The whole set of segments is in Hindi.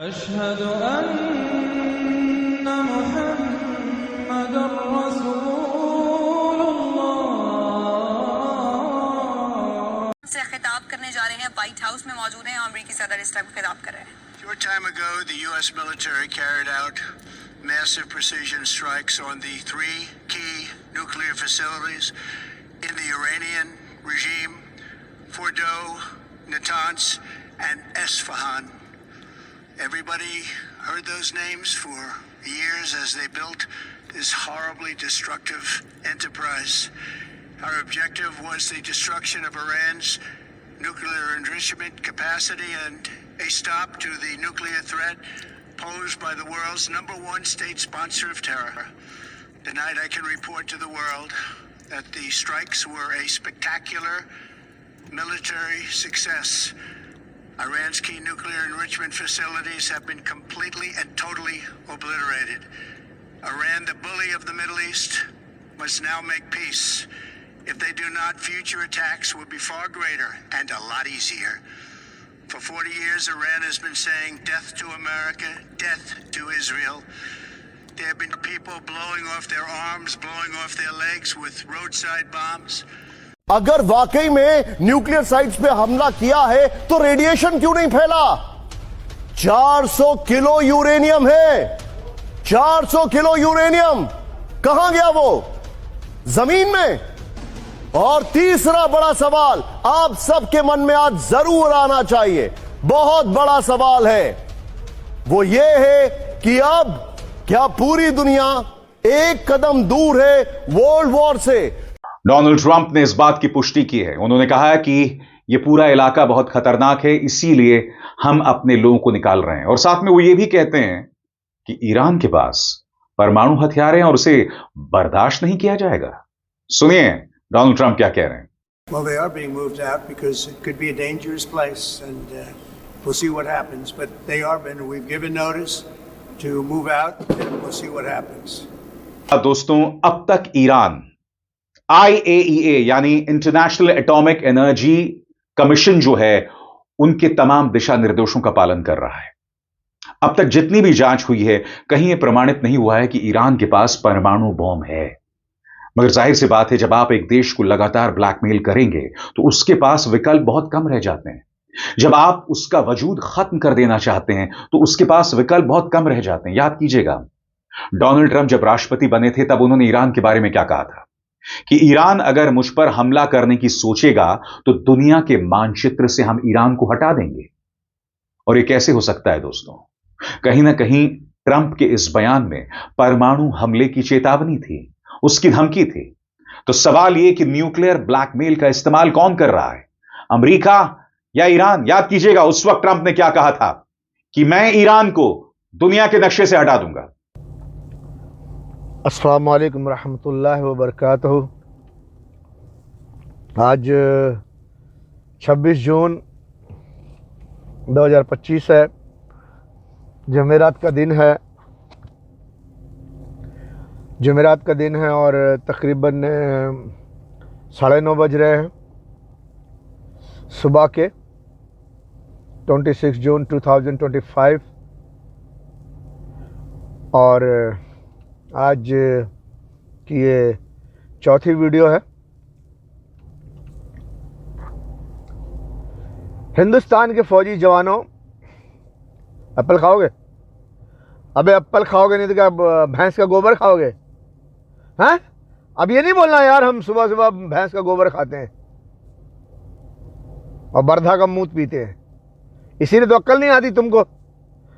अशहदु अन्ना मुहम्मदुर रसूलुल्लाह से खिताब करने जा रहे हैं। व्हाइट हाउस में मौजूद हैं। अमेरिकी सदर इस टाइम खिताब कर रहे हैं। Short time ago, the U.S. military carried out massive precision strikes on the three key nuclear facilities in the Iranian regime: Fordo, Natanz, and Esfahan. Everybody heard those names for years as they built this horribly destructive enterprise. Our objective was the destruction of Iran's nuclear enrichment capacity and a stop to the nuclear threat posed by the world's #1 state sponsor of terror. Tonight I can report to the world that the strikes were a spectacular military success. Iran's key nuclear enrichment facilities have been completely and totally obliterated. Iran, the bully of the Middle East, must now make peace. If they do not, future attacks will be far greater and a lot easier. For 40 years, Iran has been saying death to America, death to Israel. There have been people blowing off their arms, blowing off their legs with roadside bombs. अगर वाकई में न्यूक्लियर साइट्स पे हमला किया है तो रेडिएशन क्यों नहीं फैला? 400 किलो यूरेनियम है। 400 किलो यूरेनियम कहां गया? वो जमीन में। और तीसरा बड़ा सवाल आप सबके मन में आज जरूर आना चाहिए, बहुत बड़ा सवाल है, वो ये है कि अब क्या पूरी दुनिया एक कदम दूर है वर्ल्ड वॉर से? डोनाल्ड ट्रंप ने इस बात की पुष्टि की है। उन्होंने कहा है कि यह पूरा इलाका बहुत खतरनाक है, इसीलिए हम अपने लोगों को निकाल रहे हैं। और साथ में वो ये भी कहते हैं कि ईरान के पास परमाणु हथियार हैं और उसे बर्दाश्त नहीं किया जाएगा। सुनिए डोनाल्ड ट्रंप क्या कह रहे हैं। Well, they are being moved out because it could be a dangerous place, and we'll see what happens. But they are been. We've given notice to move out, and we'll see what happens. दोस्तों, अब तक ईरान IAEA यानी इंटरनेशनल एटॉमिक एनर्जी कमीशन जो है उनके तमाम दिशा निर्देशों का पालन कर रहा है। अब तक जितनी भी जांच हुई है कहीं यह प्रमाणित नहीं हुआ है कि ईरान के पास परमाणु बॉम्ब है। मगर जाहिर सी बात है, जब आप एक देश को लगातार ब्लैकमेल करेंगे तो उसके पास विकल्प बहुत कम रह जाते हैं। जब आप उसका वजूद खत्म कर देना चाहते हैं तो उसके पास विकल्प बहुत कम रह जाते हैं। याद कीजिएगा, डोनाल्ड ट्रंप जब राष्ट्रपति बने थे तब उन्होंने ईरान के बारे में क्या कहा था कि ईरान अगर मुझ पर हमला करने की सोचेगा तो दुनिया के मानचित्र से हम ईरान को हटा देंगे। और यह कैसे हो सकता है दोस्तों? कहीं ना कहीं ट्रंप के इस बयान में परमाणु हमले की चेतावनी थी, उसकी धमकी थी। तो सवाल यह कि न्यूक्लियर ब्लैकमेल का इस्तेमाल कौन कर रहा है, अमेरिका या ईरान? याद कीजिएगा उस वक्त ट्रंप ने क्या कहा था कि मैं ईरान को दुनिया के नक्शे से हटा दूंगा। अस्सलाम वालेकुम रहमतुल्लाहि व बरकातहू। आज 26 जून 2025 है, जमेरात का दिन है। जमेरात का दिन है और तकरीबन 9:30 बज रहे हैं सुबह के 26 जून 2025। और आज की ये चौथी वीडियो है। हिंदुस्तान के फौजी जवानों, एप्पल खाओगे? अबे एप्पल खाओगे नहीं तो क्या भैंस का गोबर खाओगे? हैं? अब ये नहीं बोलना यार हम सुबह सुबह भैंस का गोबर खाते हैं और बर्धा का मूत पीते हैं, इसीलिए तो अक्ल नहीं आती तुमको।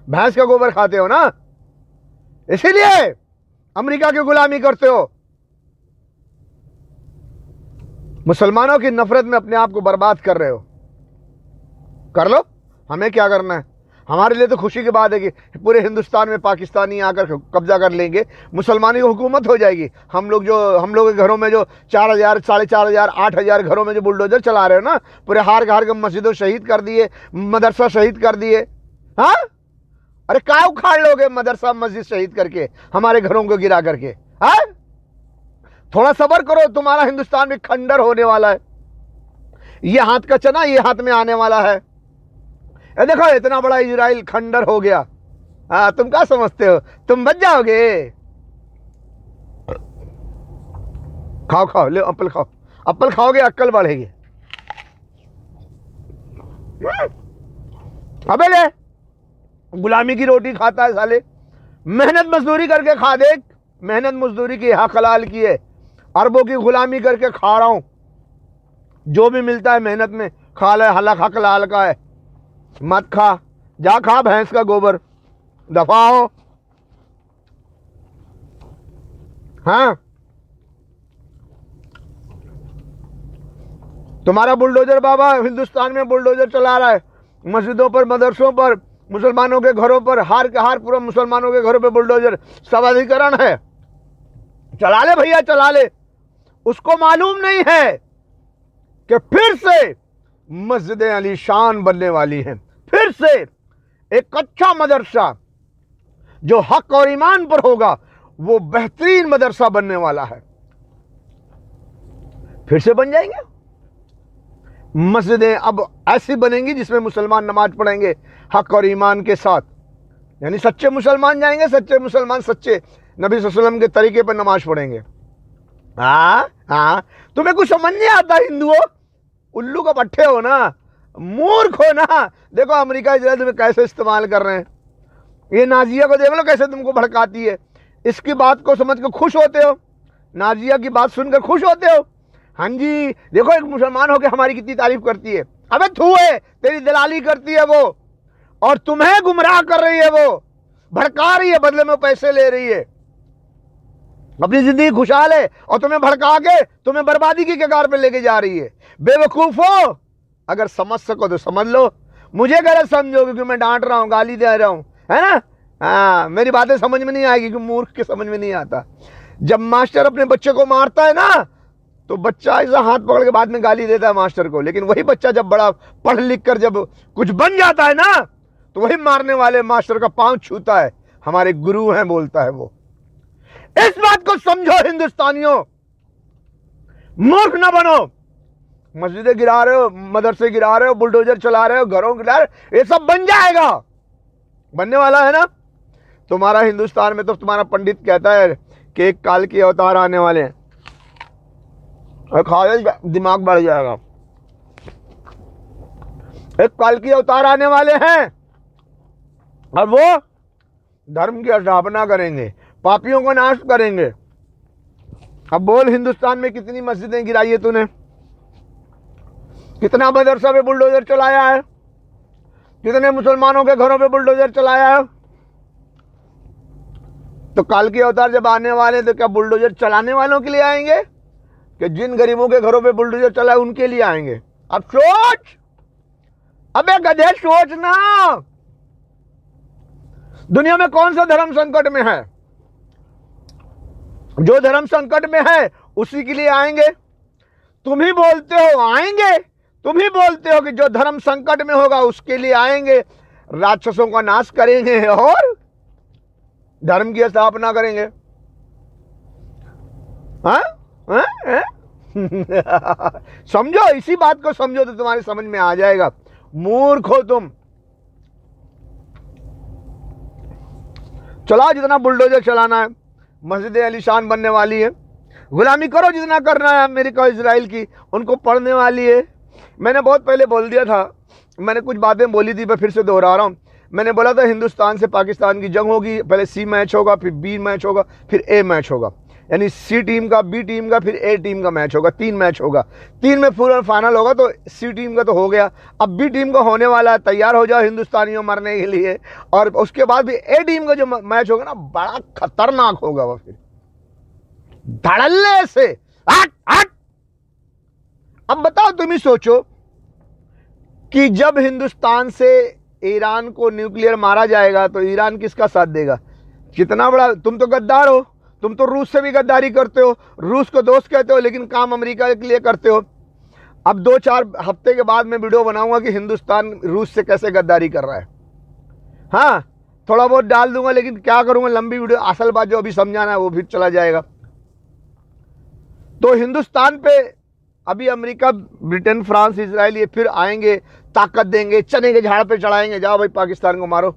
भैंस का गोबर खाते हो ना, इसीलिए अमेरिका की गुलामी करते हो। मुसलमानों की नफरत में अपने आप को बर्बाद कर रहे हो। कर लो, हमें क्या करना है? हमारे लिए तो खुशी की बात है कि पूरे हिंदुस्तान में पाकिस्तानी आकर कब्जा कर लेंगे, मुसलमानी की हुकूमत हो जाएगी। हम लोग के घरों में जो 4000, 4500, 8000 घरों में जो बुलडोजर चला रहे हो ना, पूरे हार के मस्जिदों शहीद कर दिए, मदरसा शहीद कर दिए। हाँ, अरे क्या उखाड़ लोगे मदरसा मस्जिद शहीद करके, हमारे घरों को गिरा करके? हाँ, थोड़ा सब्र करो, तुम्हारा हिंदुस्तान भी खंडर होने वाला है। ये हाथ का चना ये हाथ में आने वाला है। देखो इतना बड़ा इजराइल खंडर हो गया, हाँ, तुम क्या समझते हो, तुम बच जाओगे? खाओ खाओ, ले एप्पल खाओ, एप्पल खाओगे अक्ल बढ़ेगी। अबे ले, गुलामी की रोटी खाता है साले, मेहनत मजदूरी करके खा, देख मेहनत मजदूरी की, हक हलाल की है, अरबों की गुलामी करके खा रहा हूं, जो भी मिलता है मेहनत में खा ले, हलक हक हलाल का है, मत खा, जा खा भैंस का गोबर, दफा हो। हाँ, तुम्हारा बुलडोजर बाबा हिंदुस्तान में बुलडोजर चला रहा है, मस्जिदों पर, मदरसों पर, मुसलमानों के घरों पर, हार के हार पूरा मुसलमानों के घरों पर बुलडोजर, सर्वाधिकरण है, चला ले भैया चला ले। उसको मालूम नहीं है कि फिर से मस्जिदें आलीशान बनने वाली हैं, फिर से एक अच्छा मदरसा जो हक और ईमान पर होगा वो बेहतरीन मदरसा बनने वाला है, फिर से बन जाएंगे। मस्जिदें अब ऐसी बनेंगी जिसमें मुसलमान नमाज पढ़ेंगे हक और ईमान के साथ, यानी सच्चे मुसलमान जाएंगे, सच्चे मुसलमान सच्चे नबी सल्लल्लाहु अलैहि वसल्लम के तरीके पर नमाज पढ़ेंगे। हाँ, तुम्हें कुछ समझ नहीं आता हिंदुओं, उल्लू का पट्टे हो ना, मूर्ख हो ना। देखो अमेरिका इजराइल तुम्हें कैसे इस्तेमाल कर रहे हैं, ये नाजिया को देख लो कैसे तुमको भड़काती है, इसकी बात को समझ कर खुश होते हो, नाजिया की बात सुनकर खुश होते हो। हाँ जी, देखो एक मुसलमान होकर हमारी कितनी तारीफ करती है, अबे थू है, तेरी दलाली करती है वो, और तुम्हें गुमराह कर रही है, वो भड़का रही है, बदले में पैसे ले रही है, अपनी जिंदगी खुशहाल है और तुम्हें भड़का के तुम्हें बर्बादी की कगार पे लेके जा रही है। बेवकूफो, अगर समझ सको तो समझ लो, मुझे गलत समझो क्योंकि मैं डांट रहा हूं, गाली दे रहा हूं, है ना। हाँ, मेरी बातें समझ में नहीं आएगी क्योंकि मूर्ख के समझ में नहीं आता। जब मास्टर अपने बच्चे को मारता है ना तो बच्चा ऐसा हाथ पकड़ के बाद में गाली देता है मास्टर को, लेकिन वही बच्चा जब बड़ा पढ़ लिख कर जब कुछ बन जाता है ना तो वही मारने वाले मास्टर का पांव छूता है, हमारे गुरु हैं बोलता है वो। इस बात को समझो हिंदुस्तानियों, मूर्ख ना बनो। मस्जिदें गिरा रहे हो, मदरसे गिरा रहे हो, बुलडोजर चला रहे हो, घरों गिरा रहे हो, ये सब बन जाएगा, बनने वाला है ना। तुम्हारा हिंदुस्तान में तो तुम्हारा पंडित कहता है कि एक काल के अवतार आने वाले हैं, और खाओ दिमाग बढ़ जाएगा। एक काल के अवतार आने वाले हैं और वो धर्म की स्थापना करेंगे, पापियों को नाश करेंगे। अब बोल हिंदुस्तान में कितनी मस्जिदें गिराई है तूने, कितना मदरसा पे बुलडोजर चलाया है, कितने मुसलमानों के घरों पे बुलडोजर चलाया है। तो काल के अवतार जब आने वाले तो क्या बुलडोजर चलाने वालों के लिए आएंगे कि जिन गरीबों के घरों पे बुलडोजर चला है उनके लिए आएंगे? अब सोच, अबे गधे सोच ना। दुनिया में कौन सा धर्म संकट में है? जो धर्म संकट में है उसी के लिए आएंगे। तुम ही बोलते हो आएंगे, तुम ही बोलते हो कि जो धर्म संकट में होगा उसके लिए आएंगे, राक्षसों का नाश करेंगे और धर्म की स्थापना करेंगे। हाँ? समझो, इसी बात को समझो तो तुम्हारी समझ में आ जाएगा। मूर्ख हो तुम। चला जितना बुलडोजर चलाना है, मस्जिदें आलीशान बनने वाली है, गुलामी करो जितना करना है अमेरिका और इजराइल की, उनको पढ़ने वाली है। मैंने बहुत पहले बोल दिया था, मैंने कुछ बातें बोली थी, मैं फिर से दोहरा रहा हूँ। मैंने बोला था हिंदुस्तान से पाकिस्तान की जंग होगी, पहले सी मैच होगा, फिर बी मैच होगा, फिर ए मैच होगा, यानी सी टीम का, बी टीम का, फिर ए टीम का मैच होगा, 3 मैच होगा, 3 में फुल फाइनल होगा। तो सी टीम का तो हो गया, अब बी टीम का होने वाला है, तैयार हो जाओ हिंदुस्तानियों मरने के लिए। और उसके बाद भी ए टीम का जो मैच होगा ना बड़ा खतरनाक होगा, वो फिर धड़ल्ले से हट हट। अब बताओ, तुम ही सोचो कि जब हिंदुस्तान से ईरान को न्यूक्लियर मारा जाएगा तो ईरान किसका साथ देगा? कितना बड़ा, तुम तो गद्दार हो, तुम तो रूस से भी गद्दारी करते हो, रूस को दोस्त कहते हो लेकिन काम अमेरिका के लिए करते हो। अब 2-4 हफ्ते के बाद मैं वीडियो बनाऊंगा कि हिंदुस्तान रूस से कैसे गद्दारी कर रहा है। हाँ, थोड़ा बहुत डाल दूंगा, लेकिन क्या करूंगा, लंबी वीडियो, असल बात जो अभी समझाना है वो भी चला जाएगा। तो हिंदुस्तान पे अभी अमेरिका, ब्रिटेन, फ्रांस, इजराइल ये फिर आएंगे, ताकत देंगे, चने के झाड़ पे चढ़ाएंगे, जाओ भाई पाकिस्तान को मारो।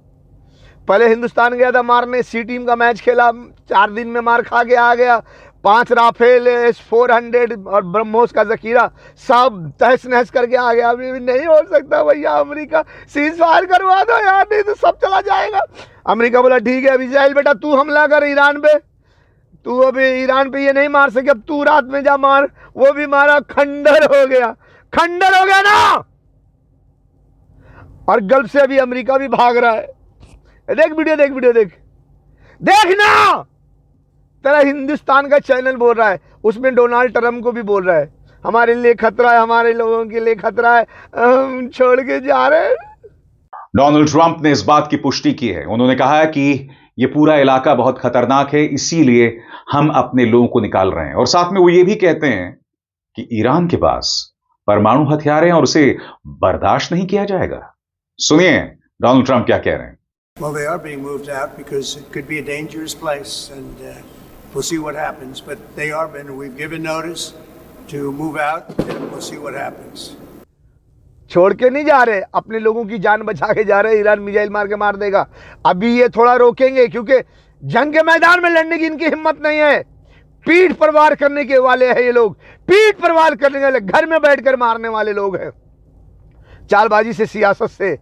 पहले हिंदुस्तान गया था मारने, सी टीम का मैच खेला, 4 दिन में मार खा के आ गया। 5 राफेल S-400 और ब्रह्मोस का जखीरा सब तहस नहस करके आ गया। अभी भी नहीं हो सकता भैया, अमेरिका सीज फायर करवा दो यार, नहीं तो सब चला जाएगा। अमेरिका बोला ठीक है, अब इजराइल बेटा तू हमला कर ईरान पे, तू अभी ईरान पे ये नहीं मार सके, अब तू रात में जा मार। वो भी मारा, खंडर हो गया, खंडर हो गया ना। और गल्फ से अभी अमेरिका भी भाग रहा है। देख वीडियो, देख वीडियो, देख देखना। तेरा हिंदुस्तान का चैनल बोल रहा है, उसमें डोनाल्ड ट्रंप को भी बोल रहा है हमारे लिए खतरा है, हमारे लोगों के लिए खतरा है, हम छोड़ के जा रहे हैं। डोनाल्ड ट्रंप ने इस बात की पुष्टि की है। उन्होंने कहा है कि यह पूरा इलाका बहुत खतरनाक है, इसीलिए हम अपने लोगों को निकाल रहे हैं। और साथ में वो ये भी कहते हैं कि ईरान के पास परमाणु हथियार हैं और उसे बर्दाश्त नहीं किया जाएगा। सुनिए डोनाल्ड ट्रंप क्या कह रहे हैं। Well, they are being moved out because it could be a dangerous place, and we'll see what happens. But they are been. We've given notice to move out, and we'll see what happens. छोड़ के नहीं जा रहे, अपने लोगों की जान बचा के जा रहे। ईरान मिसाइल मार के मार देगा। अभी ये थोड़ा रोकेंगे क्योंकि जंग के मैदान में लड़ने की इनकी हिम्मत नहीं है। पीठ पर वार करने के वाले हैं ये लोग, पीठ पर वार करने वाले, घर में बैठकर मारने वाले लोग हैं। चालबाजी से, सियासत से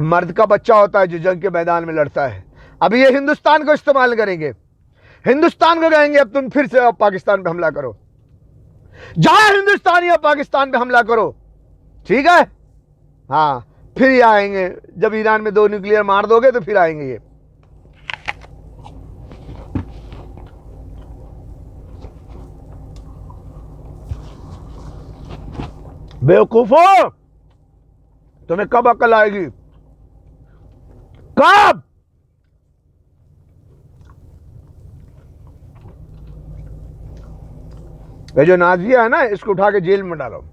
मर्द का बच्चा होता है जो जंग के मैदान में लड़ता है। अभी ये हिंदुस्तान को इस्तेमाल करेंगे, हिंदुस्तान को कहेंगे अब तुम फिर से पाकिस्तान पे हमला करो, जाओ हिंदुस्तानी अब पाकिस्तान पे हमला करो, ठीक है। हाँ, फिर ये आएंगे जब ईरान में 2 न्यूक्लियर मार दोगे तो फिर आएंगे ये। बेवकूफो, तुम्हें कब अकल आएगी, कब? ये जो नाजिया है ना, इसको उठा के जेल में डालो।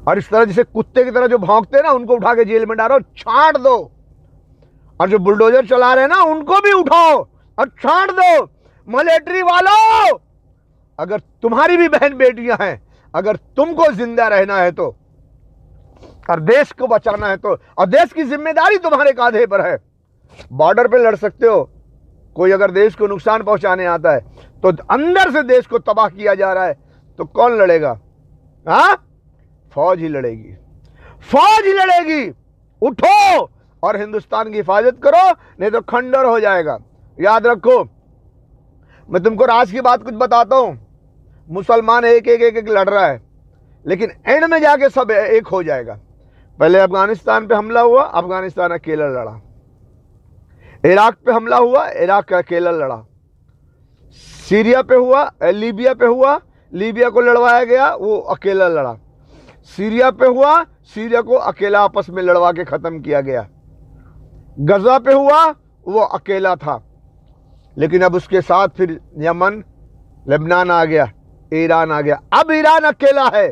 और इस तरह जैसे कुत्ते की तरह जो भौंकते हैं ना, उनको उठा के जेल में डालो, छांट दो। और जो बुलडोजर चला रहे हैं ना, उनको भी उठाओ और छांट दो। मिलिट्री वालों, अगर तुम्हारी भी बहन बेटियां हैं, अगर तुमको जिंदा रहना है तो, और देश को बचाना है तो, और देश की जिम्मेदारी तुम्हारे कांधे पर है, बॉर्डर पे लड़ सकते हो। कोई अगर देश को नुकसान पहुंचाने आता है तो अंदर से देश को तबाह किया जा रहा है तो कौन लड़ेगा? हाँ, फौज ही लड़ेगी, फौज ही लड़ेगी। उठो और हिंदुस्तान की हिफाजत करो, नहीं तो खंडर हो जाएगा। याद रखो, मैं तुमको राज की बात कुछ बताता हूं। मुसलमान एक एक लड़ रहा है, लेकिन एंड में जाके सब एक हो जाएगा। पहले अफगानिस्तान पे हमला हुआ, अफगानिस्तान अकेला लड़ा। इराक पे हमला हुआ, इराक अकेला लड़ा। सीरिया पे हुआ, लीबिया पे हुआ, लीबिया को लड़वाया गया, वो अकेला लड़ा। सीरिया पे हुआ, सीरिया को अकेला आपस में लड़वा के खत्म किया गया। गजा पे हुआ, वो अकेला था, लेकिन अब उसके साथ फिर यमन, लेबनान आ गया, ईरान आ गया। अब ईरान अकेला है,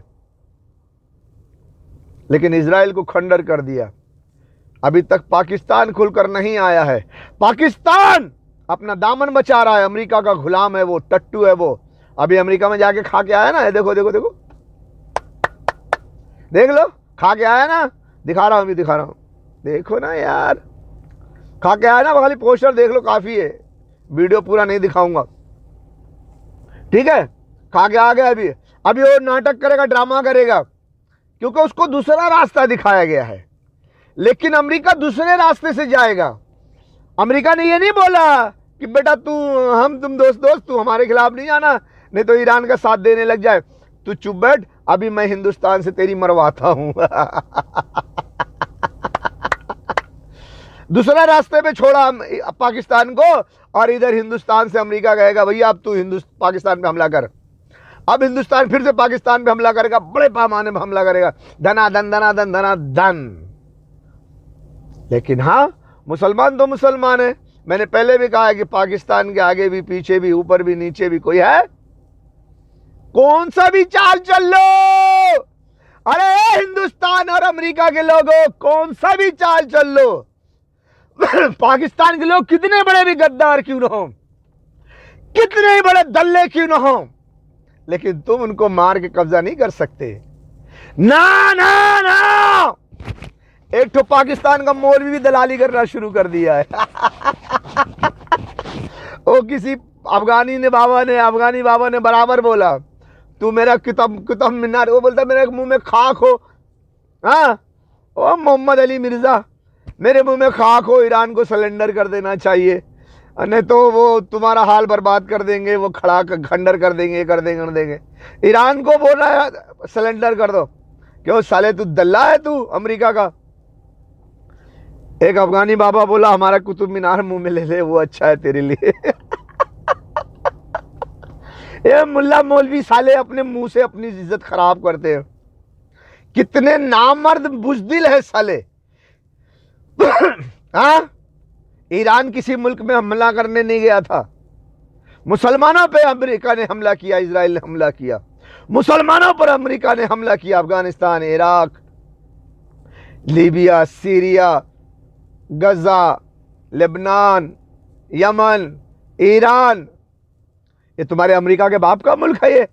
लेकिन इजराइल को खंडर कर दिया। अभी तक पाकिस्तान खुलकर नहीं आया है। पाकिस्तान अपना दामन बचा रहा है, अमेरिका का गुलाम है वो, टट्टू है वो। अभी अमेरिका में जाके खा के आया ना, देखो देखो देखो, देख लो, खा के आया ना, दिखा रहा हूं, अभी दिखा रहा हूं, देखो ना यार, खा के आया ना। खाली पोस्टर देख लो, काफी है, वीडियो पूरा नहीं दिखाऊंगा, ठीक है। खा के आ गया। अभी वो नाटक करेगा, ड्रामा करेगा, क्योंकि उसको दूसरा रास्ता दिखाया गया है। लेकिन अमेरिका दूसरे रास्ते से जाएगा। अमेरिका ने ये नहीं बोला कि बेटा तुम दोस्त, तू हमारे खिलाफ नहीं आना, नहीं तो ईरान का साथ देने लग जाए। तू चुप बैठ, अभी मैं हिंदुस्तान से तेरी मरवाता हूं। दूसरा रास्ते पे छोड़ा पाकिस्तान को, और इधर हिंदुस्तान से अमेरिका कहेगा भैया अब तू पाकिस्तान पे हमला कर। अब हिंदुस्तान फिर से पाकिस्तान पे हमला करेगा, बड़े पैमाने पे हमला करेगा, धनाधन धनाधन धनाधन। लेकिन हाँ, मुसलमान तो मुसलमान है। मैंने पहले भी कहा है कि पाकिस्तान के आगे भी, पीछे भी, ऊपर भी, नीचे भी कोई है। कौन सा भी चाल चल लो, अरे हिंदुस्तान और अमेरिका के लोगों, कौन सा भी चाल चल लो, पाकिस्तान के लोग कितने बड़े भी गद्दार क्यों न हो, कितने ही बड़े दल्ले क्यों न हो, लेकिन तुम उनको मार के कब्जा नहीं कर सकते। ना ना ना, एक तो पाकिस्तान का मौलवी भी दलाली करना शुरू कर दिया है। वो किसी अफगानी बाबा ने बराबर बोला, तू मेरा कुतुब मीनार, वो बोलता मेरे मुंह में खाक हो। हाँ, ओ मोहम्मद अली मिर्जा, मेरे मुंह में खाक हो, ईरान को सरेंडर कर देना चाहिए, नहीं तो वो तुम्हारा हाल बर्बाद कर देंगे, वो खंडर कर देंगे, कर देंगे। ईरान को बोल रहा है सरेंडर कर दो, क्यों साले तू दल्ला है तू अमेरिका का। एक अफगानी बाबा बोला हमारा कुतुब मीनार मुंह में ले ले, वो अच्छा है तेरे लिए। ये मुल्ला मौलवी साले अपने मुंह से अपनी इज्जत खराब करते हैं। कितने नामर्द बुज़दिल है साले। हाँ, ईरान किसी मुल्क में हमला करने नहीं गया था, मुसलमानों पे अमेरिका ने हमला किया, इजराइल ने हमला किया, मुसलमानों पर अमेरिका ने हमला किया। अफगानिस्तान, इराक, लीबिया, सीरिया, गजा, लेबनान, यमन, ईरान, ये तुम्हारे अमेरिका के बाप का मुल्क है ये।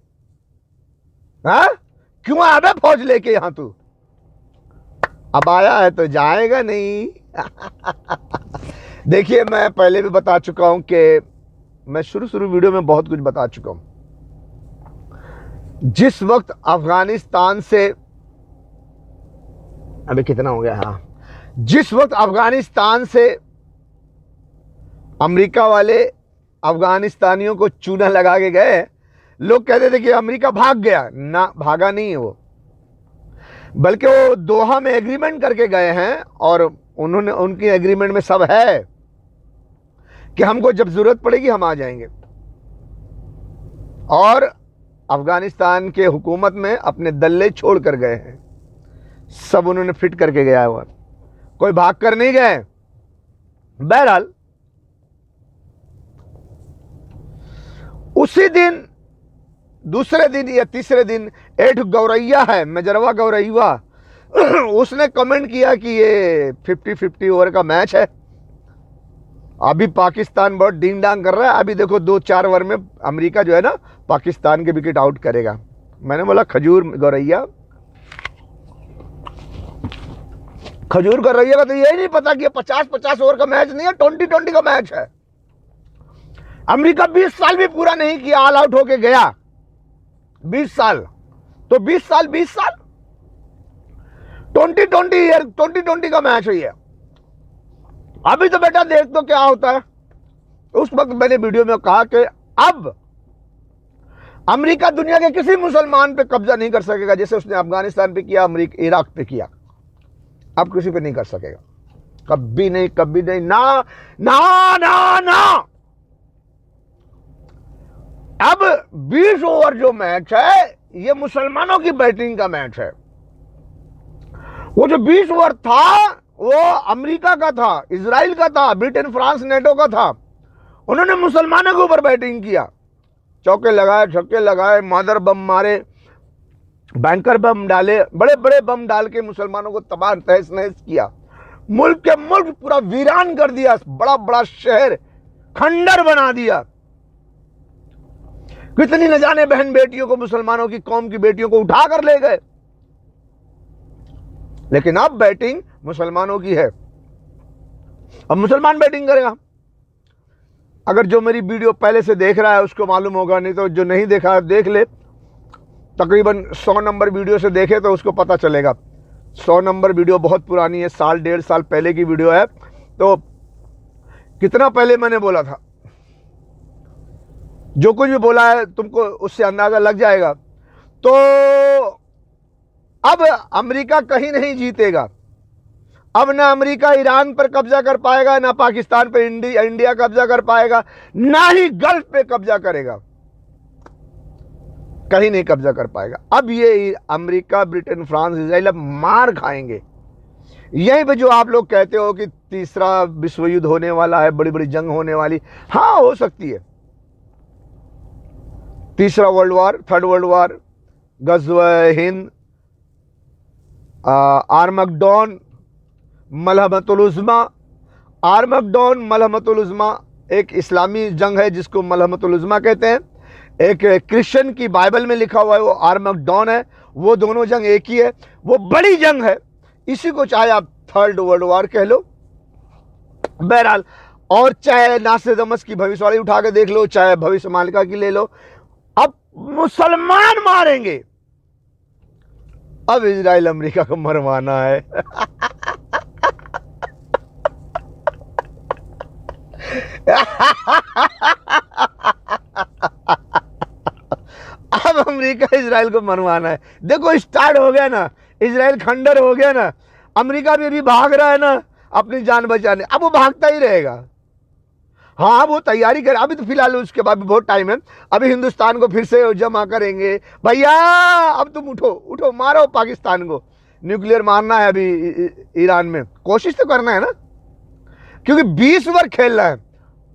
हाँ, क्यों आया फौज लेके यहां तू? अब आया है तो जाएगा नहीं। देखिए, मैं पहले भी बता चुका हूं कि मैं शुरू वीडियो में बहुत कुछ बता चुका हूं। जिस वक्त अफगानिस्तान से, अभी कितना हो गया, हाँ, जिस वक्त अफगानिस्तान से अमेरिका वाले अफगानिस्तानियों को चूना लगा के गए, लोग कहते थे कि अमेरिका भाग गया। ना, भागा नहीं है वो, बल्कि वो दोहा में एग्रीमेंट करके गए हैं, और उन्होंने, उनकी एग्रीमेंट में सब है कि हमको जब जरूरत पड़ेगी हम आ जाएंगे। और अफगानिस्तान के हुकूमत में अपने दल्ले छोड़ कर गए हैं, सब उन्होंने फिट करके गया है, कोई भाग कर नहीं गए। बहरहाल उसी दिन, दूसरे दिन या तीसरे दिन, एक गौरैया है, मेजरवा गौरैया, उसने कमेंट किया कि ये 50-50 ओवर का मैच है, अभी पाकिस्तान बहुत डिंग डांग कर रहा है, अभी देखो 2-4 ओवर में अमेरिका जो है ना पाकिस्तान के विकेट आउट करेगा। मैंने बोला खजूर गौरैया का तो यही नहीं पता कि ये 50-50 ओवर का मैच नहीं है, 20-20 का मैच है। अमेरिका 20 साल भी पूरा नहीं किया, ऑल आउट होके गया। 20 साल तो 20 साल 20-20 का मैच हुई है। अभी तो बेटा देख तो क्या होता है। उस वक्त मैंने वीडियो में कहा कि अब अमेरिका दुनिया के किसी मुसलमान पे कब्जा नहीं कर सकेगा, जैसे उसने अफगानिस्तान पे किया, अमेरिका इराक पे किया, अब किसी पे नहीं कर सकेगा, कभी नहीं, कभी नहीं, ना ना ना ना। अब 20 ओवर जो मैच है ये मुसलमानों की बैटिंग का मैच है। वो जो 20 ओवर था वो अमेरिका का था, इजराइल का था, ब्रिटेन, फ्रांस, नेटो का था। उन्होंने मुसलमानों के ऊपर बैटिंग किया, चौके लगाए, छक्के लगाए, मादर बम मारे, बैंकर बम डाले, बड़े बड़े बम डाल के मुसलमानों को तबाह तहस नहस किया। मुल्क के मुल्क पूरा वीरान कर दिया, बड़ा बड़ा शहर खंडर बना दिया। कितनी न जाने बहन बेटियों को, मुसलमानों की कौम की बेटियों को उठा कर ले गए। लेकिन अब बैटिंग मुसलमानों की है, अब मुसलमान बैटिंग करेगा। अगर जो मेरी वीडियो पहले से देख रहा है उसको मालूम होगा, नहीं तो जो नहीं देखा है देख ले। तकरीबन 100 नंबर वीडियो से देखे तो उसको पता चलेगा। 100 नंबर वीडियो बहुत पुरानी है, 1.5 साल पहले की वीडियो है। तो कितना पहले मैंने बोला था, जो कुछ भी बोला है तुमको उससे अंदाजा लग जाएगा। तो अब अमेरिका कहीं नहीं जीतेगा। अब ना अमेरिका ईरान पर कब्जा कर पाएगा, ना पाकिस्तान पर इंडिया कब्जा कर पाएगा, ना ही गल्फ पे कब्जा करेगा, कहीं नहीं कब्जा कर पाएगा। अब ये अमेरिका, ब्रिटेन, फ्रांस, इजराइल अब मार खाएंगे। यहीं पे जो आप लोग कहते हो कि तीसरा विश्व युद्ध होने वाला है, बड़ी बड़ी जंग होने वाली, हाँ हो सकती है। तीसरा world war, third world war, गज़वा हिंद, आर्मगडॉन, मलहमतुल उज़्मा। आर्मगडॉन, मलहमतुल उज़्मा एक इस्लामी जंग है जिसको मलहमतुल उज़्मा कहते हैं। एक क्रिश्चियन की बाइबल में लिखा हुआ है वो आर्मगडॉन है। वो दोनों जंग एक ही है, वो बड़ी जंग है। इसी को चाहे आप थर्ड वर्ल्ड वॉर कह लो। बहरहाल, और चाहे नास्ट्राडामस की भविष्यवाणी उठा के देख लो, चाहे भविष्य मालिका की ले लो, अब मुसलमान मारेंगे, अब इजराइल अमेरिका को मरवाना है। अब अमेरिका इजराइल को मरवाना है। देखो स्टार्ट हो गया ना, इजराइल खंडर हो गया ना, अमेरिका भी अभी भाग रहा है ना अपनी जान बचाने, अब वो भागता ही रहेगा। हाँ, वो तैयारी करे, अभी तो फिलहाल उसके बाद भी बहुत टाइम है, अभी हिंदुस्तान को फिर से जमा करेंगे। भैया अब तुम उठो उठो, मारो पाकिस्तान को, न्यूक्लियर मारना है अभी ईरान में, कोशिश तो करना है ना, क्योंकि 20 ओवर खेलना है।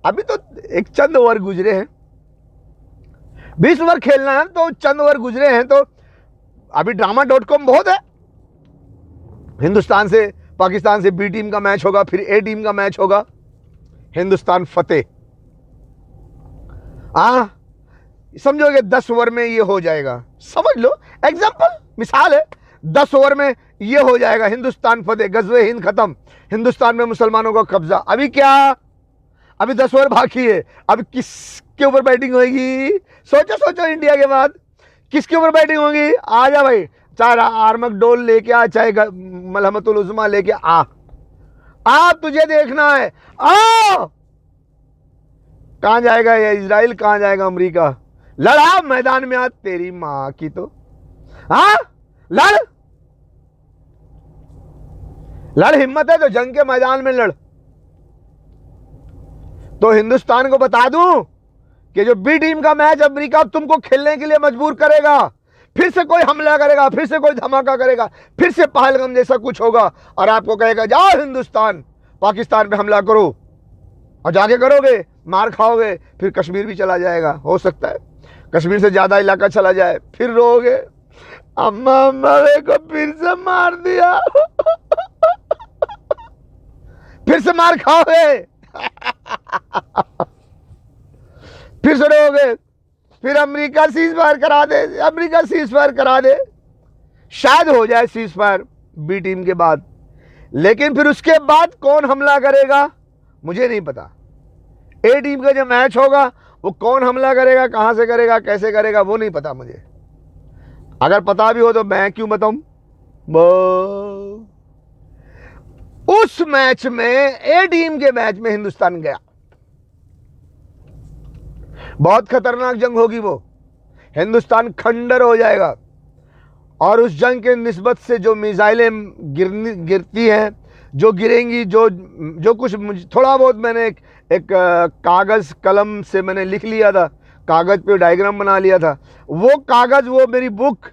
अभी तो एक चंद ओवर गुजरे हैं, 20 ओवर खेलना है तो चंद ओवर गुजरे हैं, तो अभी drama.com बहुत है। हिंदुस्तान से पाकिस्तान से बी टीम का मैच होगा, फिर ए टीम का मैच होगा, हिंदुस्तान फतेह। समझोगे 10 ओवर में ये हो जाएगा, समझ लो, एग्जांपल मिसाल है, 10 ओवर में ये हो जाएगा, हिंदुस्तान फतेह, गज़वे हिंद खत्म, हिंदुस्तान में मुसलमानों का कब्जा। अभी क्या, अभी 10 ओवर बाकी है, अभी किसके ऊपर बैटिंग होगी? सोचो सोचो, इंडिया के बाद किसके ऊपर बैटिंग होगी? आ जा भाई, चाहे आर्मकडोल लेके आ, चाहे मलहमतुल उज़्मा लेके आ, तुझे देखना है। कहां जाएगा ये इजराइल, कहां जाएगा अमेरिका? लड़ा मैदान में, आ तेरी मां की तो, लड़ लड़, हिम्मत है तो जंग के मैदान में लड़। तो हिंदुस्तान को बता दूं कि जो बी टीम का मैच अमेरिका तुमको खेलने के लिए मजबूर करेगा, फिर से कोई हमला करेगा, फिर से कोई धमाका करेगा, फिर से पहलगाम जैसा कुछ होगा, और आपको कहेगा जाओ हिंदुस्तान पाकिस्तान पे हमला करो, और जाके करोगे, मार खाओगे, फिर कश्मीर भी चला जाएगा, हो सकता है कश्मीर से ज्यादा इलाका चला जाए, फिर रोगे अम्मा मेरे को फिर से मार दिया। फिर से मार खाओगे, फिर से रोगे, फिर अमेरिका सीज फायर करा दे, अमेरिका सीज फायर करा दे, शायद हो जाए सीज फायर बी टीम के बाद, लेकिन फिर उसके बाद कौन हमला करेगा मुझे नहीं पता। ए टीम का जो मैच होगा वो कौन हमला करेगा, कहां से करेगा, कैसे करेगा, वो नहीं पता मुझे। अगर पता भी हो तो मैं क्यों बताऊं। उस मैच में, ए टीम के मैच में हिंदुस्तान गया, बहुत खतरनाक जंग होगी वो, हिंदुस्तान खंडर हो जाएगा, और उस जंग के निस्बत से जो मिसाइलें गिरती हैं, जो गिरेंगी, जो कुछ थोड़ा बहुत मैंने एक कागज कलम से मैंने लिख लिया था, कागज पे डायग्राम बना लिया था, वो कागज, वो मेरी बुक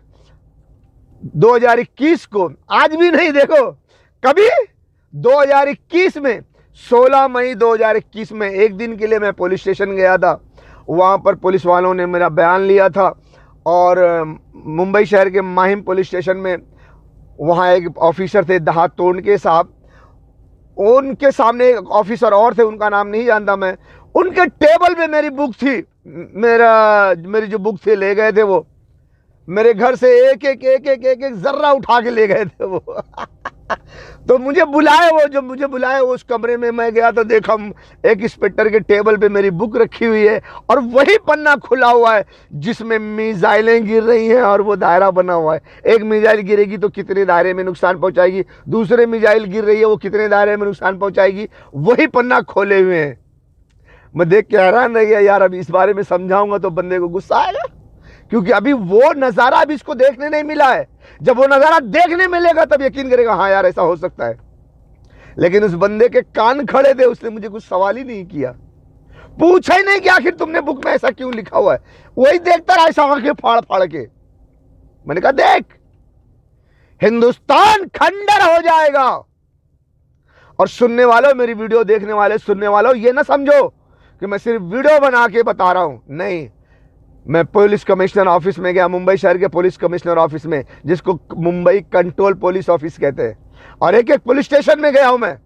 2021 को, आज भी नहीं, देखो कभी 2021 में 16 मई 2021 में एक दिन के लिए मैं पुलिस स्टेशन गया था। वहाँ पर पुलिस वालों ने मेरा बयान लिया था, और मुंबई शहर के माहिम पुलिस स्टेशन में वहाँ एक ऑफिसर थे, दहात तोड़के साहब, उनके सामने एक ऑफिसर और थे, उनका नाम नहीं जानता मैं, उनके टेबल पे मेरी बुक थी, मेरी जो बुक थी ले गए थे वो, मेरे घर से एक एक जर्रा उठा के ले गए थे वो। तो मुझे बुलाए, वो जब मुझे बुलाए उस कमरे में मैं गया तो देखा एक इंस्पेक्टर के टेबल पे मेरी बुक रखी हुई है, और वही पन्ना खुला हुआ है जिसमें मिसाइलें गिर रही हैं, और वो दायरा बना हुआ है, एक मिसाइल गिरेगी तो कितने दायरे में नुकसान पहुंचाएगी, दूसरे मिसाइल गिर रही है वो कितने दायरे में नुकसान पहुंचाएगी, वही पन्ना खोले हुए हैं। मैं देख के हैरान रह गया, यार अभी इस बारे में समझाऊंगा तो बंदे को गुस्सा आएगा, क्योंकि अभी वो नज़ारा अभी इसको देखने नहीं मिला है। जब वो नज़ारा देखने मिलेगा तब यकीन करेगा हाँ यार ऐसा हो सकता है। लेकिन उस बंदे के कान खड़े थे, उसने मुझे कुछ सवाल ही नहीं किया, पूछा ही नहीं कि आखिर तुमने बुक में ऐसा क्यों लिखा हुआ है, वही देखता रहा ऐसा आंखें फाड़ फाड़ के। मैंने कहा देख, हिंदुस्तान खंडर हो जाएगा। और सुनने वालों, मेरी वीडियो देखने वाले सुनने वालों, ये ना समझो कि मैं सिर्फ वीडियो बना के बता रहा हूं, नहीं, मैं पुलिस कमिश्नर ऑफिस में गया, मुंबई शहर के पुलिस कमिश्नर ऑफिस में, जिसको मुंबई कंट्रोल पुलिस ऑफिस कहते हैं, और एक एक पुलिस स्टेशन में गया हूं मैं,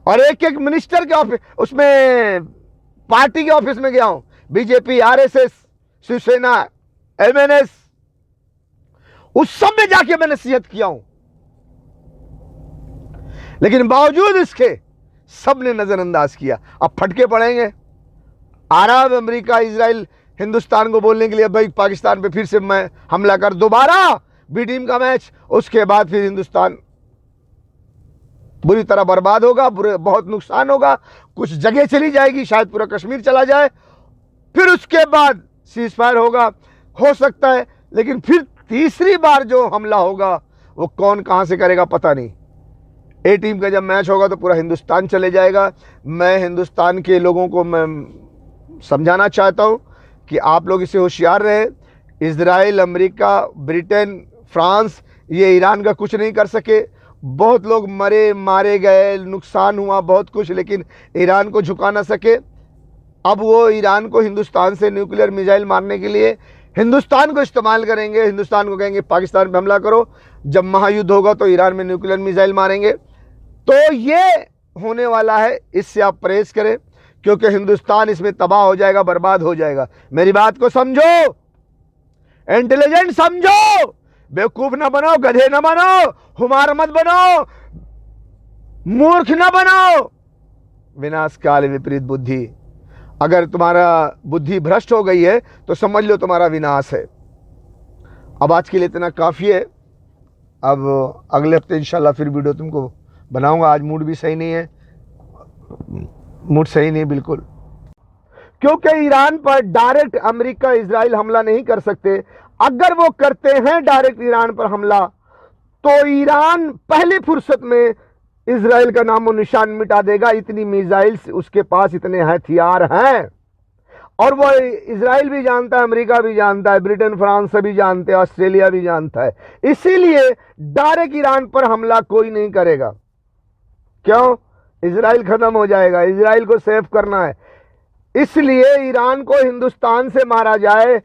और एक एक मिनिस्टर के ऑफिस, उसमें पार्टी के ऑफिस में गया हूं, बीजेपी, आरएसएस, शिवसेना, एमएनएस, उस सब में जाके मैं नसीहत किया हूं। लेकिन बावजूद इसके सबने नजरअंदाज किया। अब फटके पड़ेंगे। अरब, अमेरिका, इजराइल हिंदुस्तान को बोलने के लिए भाई पाकिस्तान पे फिर से मैं हमला कर, दोबारा बी टीम का मैच, उसके बाद फिर हिंदुस्तान बुरी तरह बर्बाद होगा, बहुत नुकसान होगा, कुछ जगह चली जाएगी, शायद पूरा कश्मीर चला जाए, फिर उसके बाद सीज फायर होगा, हो सकता है, लेकिन फिर तीसरी बार जो हमला होगा वो कौन कहां से करेगा पता नहीं। ए टीम का जब मैच होगा तो पूरा हिंदुस्तान चले जाएगा। मैं हिंदुस्तान के लोगों को मैं समझाना चाहता हूं कि आप लोग इसे होशियार रहे। इजराइल, अमेरिका, ब्रिटेन, फ्रांस ये ईरान का कुछ नहीं कर सके। बहुत लोग मरे, मारे गए, नुकसान हुआ बहुत कुछ, लेकिन ईरान को झुका ना सके। अब वो ईरान को हिंदुस्तान से न्यूक्लियर मिसाइल मारने के लिए हिंदुस्तान को इस्तेमाल करेंगे। हिंदुस्तान को कहेंगे पाकिस्तान पे हमला करो, जब महायुद्ध होगा तो ईरान में न्यूक्लियर मिसाइल मारेंगे। तो ये होने वाला है, इससे आप परहेज करें, क्योंकि हिंदुस्तान इसमें तबाह हो जाएगा, बर्बाद हो जाएगा। मेरी बात को समझो, इंटेलिजेंट समझो, बेवकूफ ना बनो, गधे ना बनो, हुमार मत बनो, मूर्ख ना बनो। विनाश काल विपरीत बुद्धि। अगर तुम्हारा बुद्धि भ्रष्ट हो गई है तो समझ लो तुम्हारा विनाश है। अब आज के लिए इतना काफ़ी है। अब अगले हफ्ते इंशाल्लाह फिर वीडियो तुमको बनाऊंगा। आज मूड भी सही नहीं है, मूड सही नहीं बिल्कुल, क्योंकि ईरान पर डायरेक्ट अमेरिका, इजराइल हमला नहीं कर सकते। अगर वो करते हैं डायरेक्ट ईरान पर हमला तो ईरान पहली फुर्सत में इजराइल का नामो निशान मिटा देगा। इतनी मिसाइल्स उसके पास, इतने हथियार हैं, और वो इजराइल भी जानता है, अमेरिका भी जानता है, ब्रिटेन, फ्रांस सभी जानते हैं, ऑस्ट्रेलिया भी जानता है। इसीलिए डायरेक्ट ईरान पर हमला कोई नहीं करेगा। क्यों? इजराइल खत्म हो जाएगा, इजराइल को सेव करना है। इसलिए ईरान को हिंदुस्तान से मारा जाए,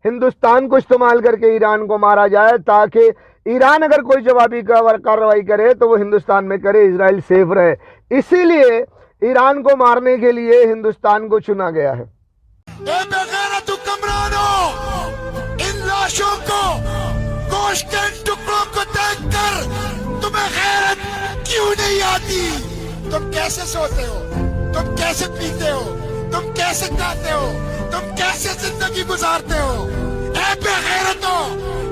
हिंदुस्तान को इस्तेमाल करके ईरान को मारा जाए, ताकि ईरान अगर कोई जवाबी कार्रवाई करे तो वो हिंदुस्तान में करे, इजराइल सेफ रहे। इसीलिए ईरान को मारने के लिए हिंदुस्तान को चुना गया है। बेगैरत हुक्मरानों, इन लाशों को, गोश्त के टुकड़ों को देखकर तुम्हें गैरत क्यों नहीं आती? तुम कैसे सोते हो? तुम कैसे पीते हो? तुम कैसे खाते हो? तुम कैसे जिंदगी गुजारते हो? ए बेगैरतों,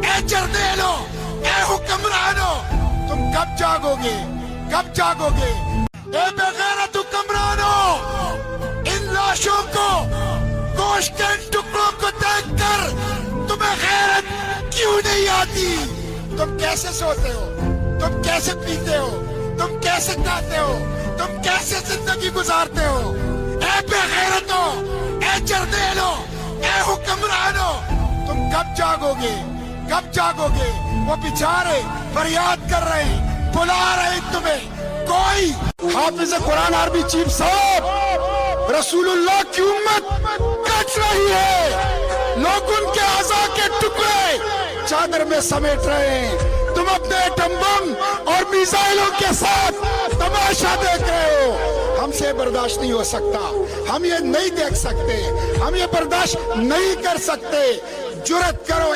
ए जर्नेलों, ए हुक्मरानों, तुम कब जागोगे? कब जागोगे? ए बेगैरत हुक्मरानों, इन लाशों को, गोश्त के टुकड़ों को देखकर तुम्हें गैरत क्यों नहीं आती? तुम कैसे सोते हो? तुम कैसे पीते हो? तुम कैसे खाते हो? तुम कैसे जिंदगी गुजारते हो? ए बेगैरतों, ए जर्नेलों, ए हुक्मरानों, तुम कब जागोगे? कब जागोगे? वो बेचारे फरियाद कर रहे हैं, बुला रहे हैं तुम्हें। कोई हाफिज कुरान आर्मी चीफ साहब रसूलुल्लाह की उम्मत कट रही है, लोग उनके आज़ा के टुकड़े चादर में समेट रहे हैं। तुम अपने एटम बम और मिसाइलों के साथ तमाशा देख रहे हो। हमसे बर्दाश्त नहीं हो सकता, हम ये नहीं देख सकते, हम ये बर्दाश्त नहीं कर सकते। जुर्रत करो,